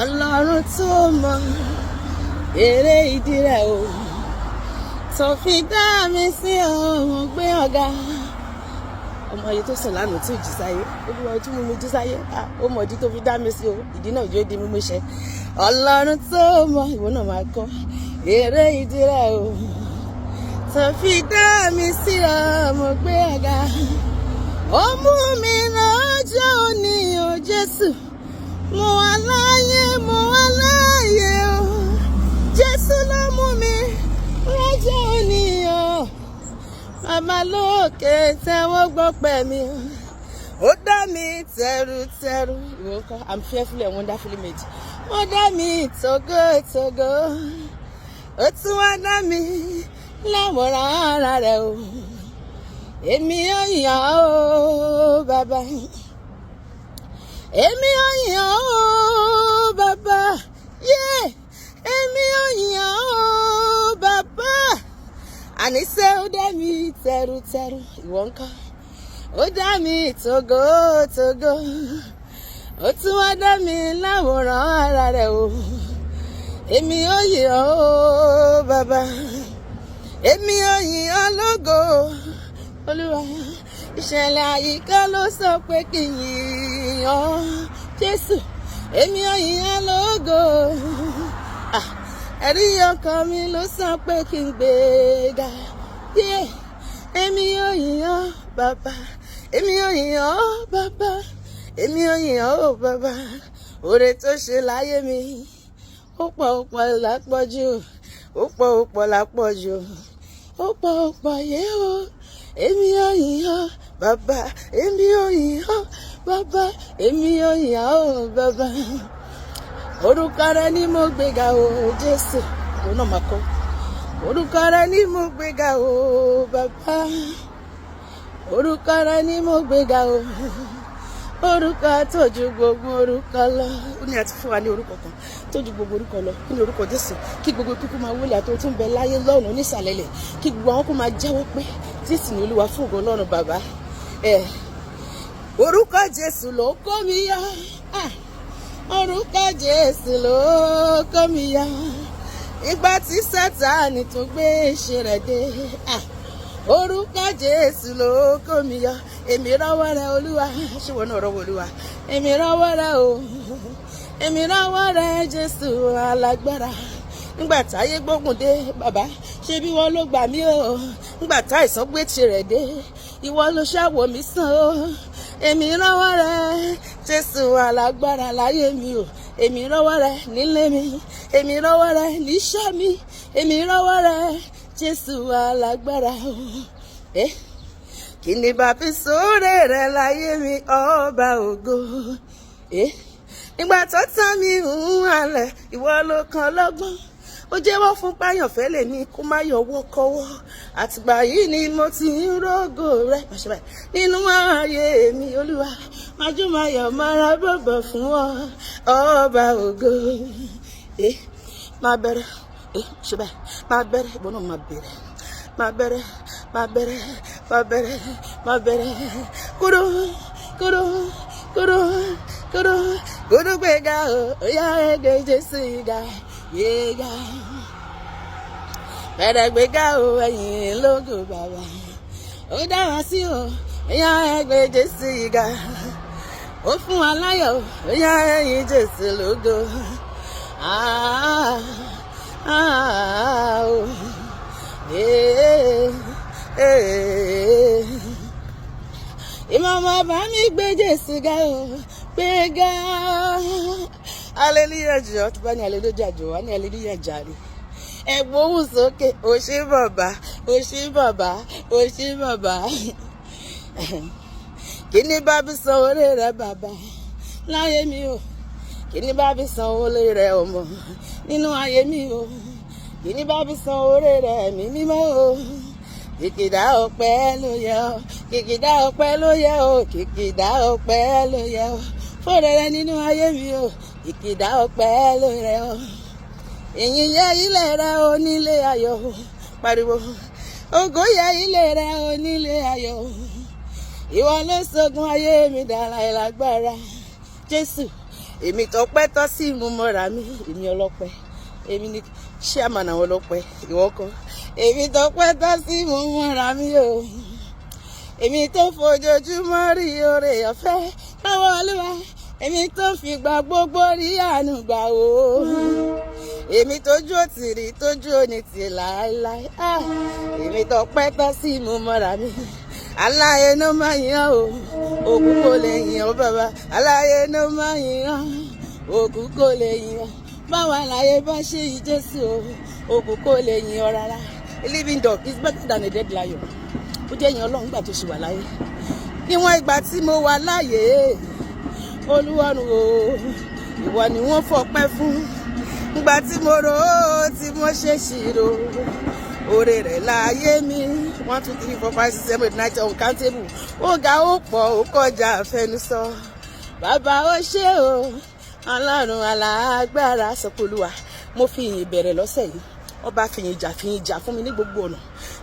Olorun tó mọ èrè ìdí rẹ̀ o, tó fi dá mi sí ọ̀hún gbé ọ̀gá. Ọmọ ayé tó sùn lánàá tí ò jí sáyé, olúwa ojú mímú jí sáyé, ó mọ̀ ìdí tó fi dá mi sí o, ìdí náà yóò di mímú ṣẹ. Olorun tó mọ, ìwọ náà máa kọ èrè ìdí rẹ̀ o, tó fi dá mi sí ọ̀hún gbé ọ̀gá. Ó mú mi lọ́jọ́ òní o Jésù, mo wà láyé o, Jésù ló mú mi lọ́jọ́ òní o. Bàbá lókè tẹ́wọ́ gbọ́pẹ́ mi, ó dá mi tẹrutẹru. Ìwọ kọ́, I'm fearfully and wonderfully made. Ó dá mi tògótògó, ó tún wá dá mi láwòrán ara rẹ̀ o. Èmi ò yàn ó bàbá, èmi ò yàn ó bàbá, èmi ò yàn ó bàbá. Àníṣe ó dá mi tẹrutẹru, ìwọ ńkọ́, ó dá mi tògótògó, ó tún wá dá mi láwòrán ara rẹ̀ o. Èmi ò yàn ó bàbá, èmi ò yàn lógo. Olúwa, ìṣẹ̀lẹ̀ àyíká ló sọ pé kí n yìn ọ́ Jésù, èmi ò yìn ọ́ lógo. Ẹ̀rí ọkàn mi ló sọ pé kí n gbéga. Èmi ò yìn ọ́ bàbá, èmi ò yìn ọ́ bàbá, èmi ò yìn ọ́ bàbá. Oore tó ṣe láyé mi, ó pọ̀ lápọ̀jù, ó pọ̀ lápọ̀jù, ó pọ̀ yé o. Èmi ò yìn ọ́ bàbá, èmi ò yìn ọ́ bàbá, èmi ò yìn ọ́ bàbá. Orúkọ rẹ ni mo gbéga o Jésù, òun náà máa kọ. Orúkọ rẹ ni mo gbéga o bàbá, orúkọ rẹ ni mo gbéga o. Orúkọ tó ju gbogbo orúkọ lọ. Ó ní àti fún wa ní orúkọ kan tó ju gbogbo orúkọ lọ, kí ni orúkọ Jésù. Kí gbogbo kíkú máa wọlé àti tó ń bẹ láyé lọ́run nísàlẹ̀ lẹ̀, kí gbogbo àwọn kó máa jẹ́wọ́ pé Jésù ni Olúwa fún ògo Ọlọ́run bàbá. Orúkọ Jésù ló kó mi yọ, orúkọ Jésù ló kó mi yọ. Ìgbà tí Sátánì tó gbé ìṣe rẹ̀ dé, orúkọ Jésù ló kó mi yọ. Èmi rọ́wọ́ rẹ Olúwa, ṣé wọn náà rọ́wọ́ Olúwa? Èmi rọ́wọ́ rẹ o, èmi rọ́wọ́ rẹ Jésù alágbára. Nígbà táyé gbógun dé bàbá, ṣé bí wọ́n ló gbà mí o. Nígbà táìsàn gbé tirẹ̀ dé, ìwọ ló ṣàwò mí sàn o. Èmi rọ́wọ́ rẹ Jésù alágbára láyé mi o. Èmi rọ́wọ́ rẹ nílé mi, èmi rọ́wọ́ rẹ níṣẹ́ mi, èmi rọ́wọ́ rẹ Jésù alágbára o. Kí ni bàbá sóore rẹ láyé mi ọba ògo. Nígbà tó tán mi ń halẹ̀, ìwọ ló kan lọ́gbọ́n. Ó jẹ́wọ́ fún páyànfẹ́ lèmi kó má yọwọ́ kọ́wọ́. Àtìgbà yìí ni mo ti ń rógò rẹ nínú ayé mi Olúwa. Májúmáyọ̀ mára bọ̀bọ̀ fún ọ ọba ògo. Máa bẹ̀rẹ̀ ṣe báyìí, máa bẹ̀rẹ̀ ìbọn náà máa bẹ̀rẹ̀, máa bẹ̀rẹ̀, máa bẹ̀rẹ̀, máa bẹ̀rẹ̀, máa bẹ̀rẹ̀. Kúrò kúrò kúrò kúrò kúrò gbéga o, oyá ẹgbẹ́ Jésù ga yéga. Bẹ̀rẹ̀ gbéga o, ẹ̀yìn lógo bàbá. Ó dára sí o, oyá ẹgbẹ́ Jésù ga. Ó fún wa láyọ̀, oyá ẹ̀yìn Jésù lógo. Ìmọ̀mọ̀ bá mi gbé Jésù ga o, gbéga. Hallelujah jọ, tó bá ní hallelujah jọ, wá ní hallelujah jàre. Ẹ gbóhùn sókè, ó ṣé bàbá, ó ṣé bàbá, ó ṣé bàbá. Kí ni bàbá san orí rẹ bàbá láyé mi o? Kí ni bàbá san orí rẹ ọmọ nínú ayé mi o? Kí ni bàbá san orí rẹ mi mímọ́ o? Kìkìdá ọpẹ́ ló yẹ o, kìkìdá ọpẹ́ ló yẹ o, kìkìdá ọpẹ́ ló yẹ o. Fóònù rẹ nínú ayé mi o, kìkìdá ọpẹ́ ló yẹ o. Ìyìn yẹ ilé rẹ onílé ayọ̀, pariwo. Ògo yẹ ilé rẹ onílé ayọ̀. Ìwọ ló ṣògùn ayé mi dára ìlágbára. Jésù, èmi tọ́pẹ́ tọ́ sí mo mọ́ra mi, èmi ọlọ́pẹ́, èmi ni chairman àwọn ọlọ́pẹ́, ìwọ kan. Èmi tọ́pẹ́ tọ́ sí mo mọ́ra mi o, èmi tó fojoojúmọ́ rí oore ọ̀fẹ́ lọ́wọ́ Olúwa, èmi tó fi gbà gbogbo rí àánú gbà o, èmi tójú òtìrí tójú òní ti láéláé, èmi tọ́pẹ́ tọ́ sí mo mọ́ra mi. Aláyé ló máa yan o, òkú kò lè yan o bàbá. Aláyé ló máa yan, òkú kò lè yan. Báwa láyé bá ṣe yí Jésù o, òkú kò lè yan rárá. A living dog is better than a dead lion. Ó jẹ́ yan Ọlọ́run gbà tó ṣì wà láyé. Níwọ̀n ìgbà tí mo wà láyé, Olúwarun o, ìwọ ni wọ́n fọpẹ́ fún. Ìgbà tí mo rò ó, tí mo ṣe ṣìrò, oore rẹ̀ láyé mi. 1 2 3 4 5 6 7 8 9 uncountable. Ó ga ó pọ̀ ó kọjá àfẹnusọ. Bàbá ó ṣé o, Ọlọ́run alágbára sọ pé Olúwa, mo fi ìyìn bẹ̀rẹ̀ lọ́sẹ̀ yìí. Ọba fìyìn jà fún mi ní gbogbo ọ̀nà.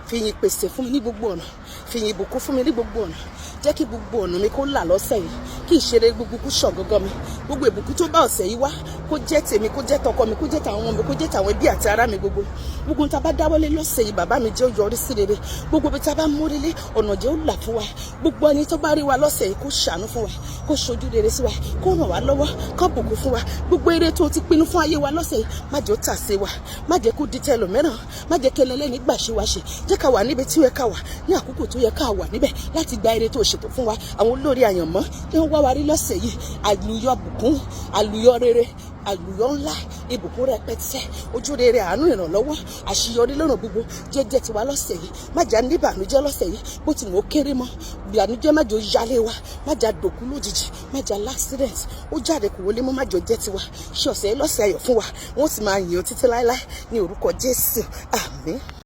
Fìyìn pèsè fún mi ní gbogbo ọ̀nà. Fìyìn ìbùkún fún mi ní gbogbo ọ̀nà. Jẹ́ kí gbogbo ọ̀nà mi kó là lọ́sẹ̀ yìí. Kí ìṣeré gbogbo kú ṣọ̀gọ́gọ́ mi. Gbogbo ìbùkún tó bá ọ̀sẹ̀ yìí wá, kó jẹ́ tèmi, kó jẹ́ tọkọ mi, kó jẹ́ tàwọn ọmọ mi, kó jẹ́ tàwọn ẹbí àti ará mi gbogbo. Gbogbo tá bá dáwọ́lé lọ́sẹ̀ yìí, bàbá mi jẹ́ ó yọrí sí rere. Gbogbo bí tá bá mórílé, ọ̀nà jẹ́ ó là fún wa. Gbogbo ẹni tó bá rí wa lọ́sẹ̀ yìí kó ṣàánú fún wa, kó ṣojú rere sí wa, kó ràn wá lọ́wọ́, kó bùkún fún wa. Gbogbo eré tó ti pinnu fún ayé wa lọ́sẹ̀ yìí, má jẹ́ ó tà sí wa, má jẹ́ kó di tẹlòmíràn, má jẹ́ kí ẹlẹ́ni gbà ṣe wa ṣe. Jẹ́ ká wà níbi tí ó yẹ ká wà, ní àkókò tó yẹ ká wà níbẹ̀ láti gba eré tó ṣètò fún wa. Àwọn olórí àyànmọ́ tí wọ́n wá wa rí lọ́sẹ̀ yìí, àlùyọ bùkún, àlùyọ rere, àlùyọ ńlá, ìbùkún rẹpẹtẹ, ojú rere, àánú, ìrànlọ́wọ́, àṣeyọrí lọ́nà gbogbo jẹ́jẹ́ tiwa lọ́sẹ̀ yìí. Má jà ní ìbànújẹ́ lọ́sẹ̀ yìí, bó ti wọ́n kéré mọ́. Ìbànújẹ́ má jò yálé wa, má jà dòkú lójijì, má jà l'accident, ó jáde kò wọlé mọ́, má jò jẹ́ tiwa. Ṣé ọ̀sẹ̀ lọ́sẹ̀ ayọ̀ fún wa, wọ́n sì máa yìn ọ́ títí láéláé ní orúkọ Jésù. Àmín.